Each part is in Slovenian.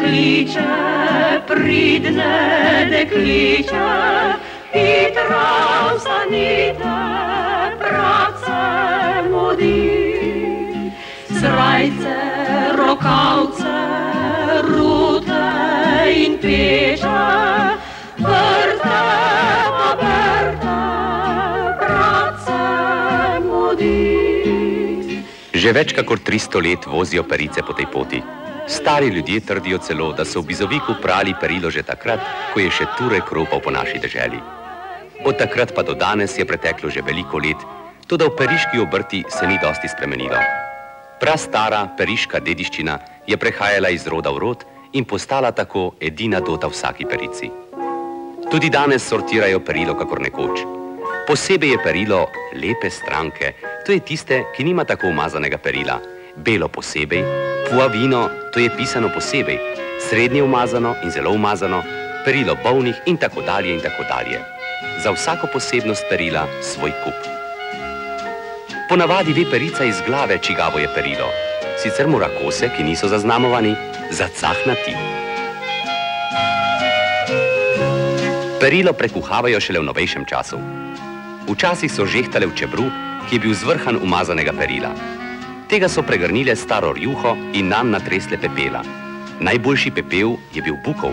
kliče, pridne dekliče, hitra vstanite, bratce mudi. Srajce, rokavce, rute in peče, brte pa berte, bratce mudi. Že več kakor 300 let vozijo perice po tej poti. Stari ljudje trdijo celo, da so v Bizoviku prali perilo že takrat, ko je še Turek ropal po naši deželi. Od takrat pa do danes je preteklo že veliko let, toda v periški obrti se ni dosti spremenilo. Prastara periška dediščina je prehajala iz roda v rod in postala tako edina dota vsaki perici. Tudi danes sortirajo perilo kakor nekoč. Posebej je perilo lepe stranke, to je tiste, ki nima tako umazanega perila. Belo posebej, puavino, to je pisano posebej, srednje umazano in zelo umazano, perilo bolnih in tako dalje in tako dalje. Za vsako posebnost perila svoj kup. Ponavadi ve perica iz glave, čigavo je perilo. Sicer mora kose, ki niso zaznamovani, zacahnati. Perilo prekuhavajo šele v novejšem času. Včasih so žehtale v čebru, ki je bil zvrhan umazanega perila. Tega so pregrnile staro rjuho in nam natresle pepela. Najboljši pepel je bil bukov.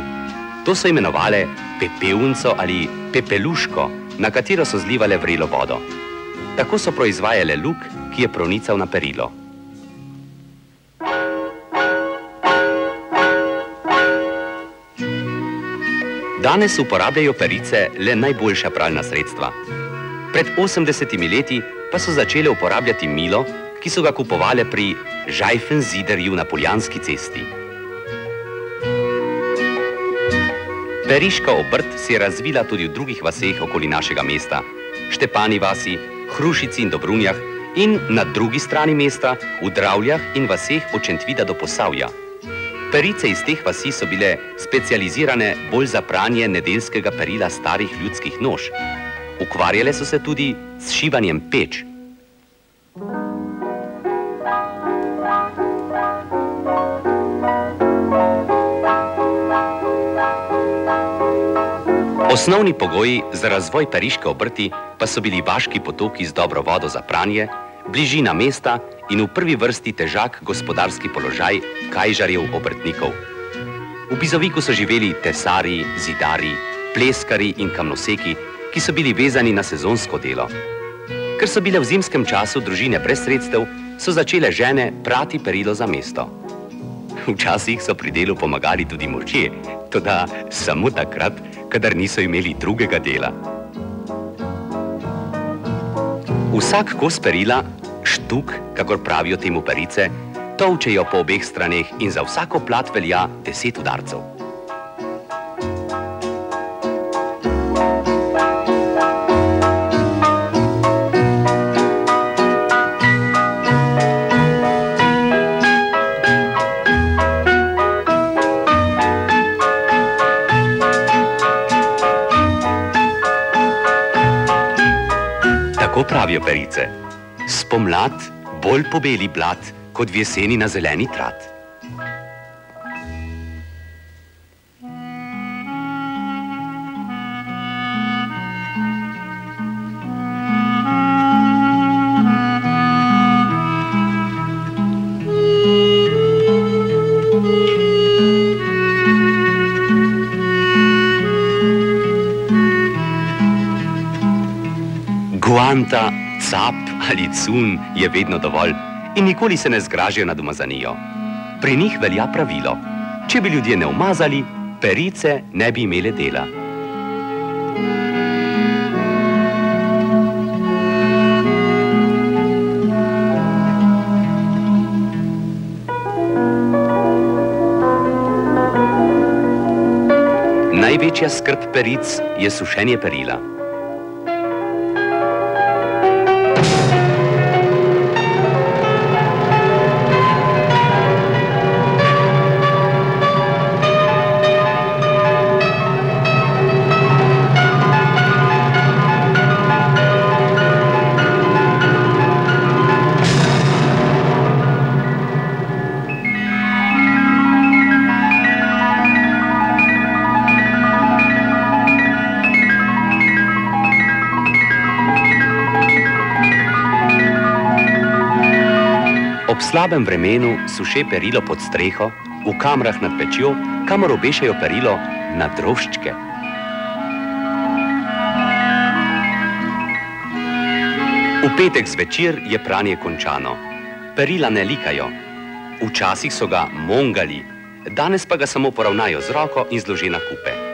To so imenovale pepelunco ali pepeluško, na katero so zlivale vrelo vodo. Tako so proizvajale luk, ki je pronical na perilo. Danes uporabljajo perice le najboljša pralna sredstva. Pred 80 leti pa so začele uporabljati milo, ki so ga kupovale pri Žajfenziderju na Poljanski cesti. Periška obrt se je razvila tudi v drugih vaseh okoli našega mesta, Štepani vasi, Hrušici in Dobrunjah in na drugi strani mesta v Dravljah in vaseh od Šentvida do Posavja. Perice iz teh vasi so bile specializirane bolj za pranje nedeljskega perila starih ljudskih nož. Ukvarjale so se tudi s šivanjem peč. Osnovni pogoji za razvoj periške obrti pa so bili vaški potoki z dobro vodo za pranje, bližina mesta in v prvi vrsti težak gospodarski položaj kajžarjev obrtnikov. V Bizoviku so živeli tesari, zidari, pleskari in kamnoseki, ki so bili vezani na sezonsko delo. Ker so bile v zimskem času družine brez sredstev, so začele žene prati perilo za mesto. Včasih so pri delu pomagali tudi možje, toda samo takrat, kadar niso imeli drugega dela. Vsak kos perila, štuk, kakor pravijo temu perice, tolčejo po obeh straneh in za vsako plat velja 10 udarcev. Tako pravijo perice. Spomlad bolj pobeli blat, kot v jeseni na zeleni trat. Guanta, cap ali cun je vedno dovolj in nikoli se ne zgražajo nad umazanijo. Pri njih velja pravilo: če bi ljudje ne umazali, perice ne bi imele dela. Največja skrb peric je sušenje perila. Ob slabem vremenu suše perilo pod streho, v kamrah nad pečjo, kamor obešajo perilo na droščke. V petek zvečer je pranje končano. Perila ne likajo. Včasih so ga mongali, danes pa ga samo poravnajo z roko in zloži na kupe.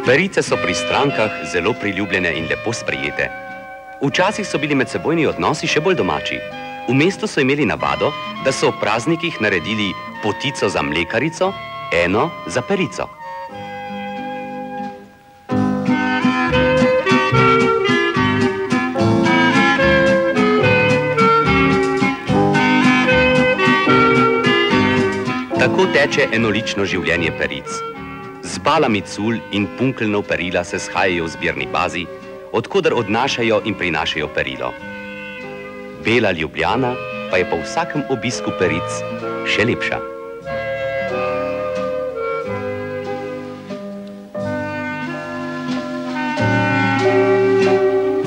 Perice so pri strankah zelo priljubljene in lepo sprejete. Včasih so bili medsebojni odnosi še bolj domači. V mestu so imeli navado, da so ob praznikih naredili potico za mlekarico, eno za perico. Tako teče enolično življenje peric. Z balami cul in punkelnov perila se shajajo v zbirni bazi, odkoder odnašajo in prinašajo perilo. Bela Ljubljana pa je po vsakem obisku peric še lepša.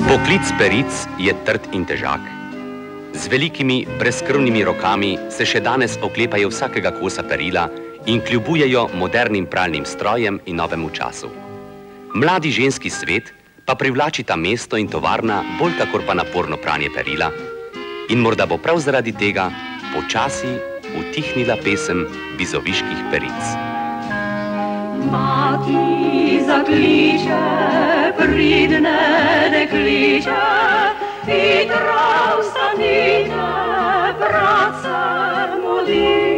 Poklic peric je trd in težak. Z velikimi, brezkrvnimi rokami se še danes oklepajo vsakega kosa perila in kljubujejo modernim pralnim strojem in novemu času. Mladi ženski svet pa privlači ta mesto in tovarna bolj kakor pa naporno pranje perila in morda bo prav zaradi tega počasi utihnila pesem bizoviških peric. Mati zakliče, pridne dekliče, hitro vstanite, brat se mudi.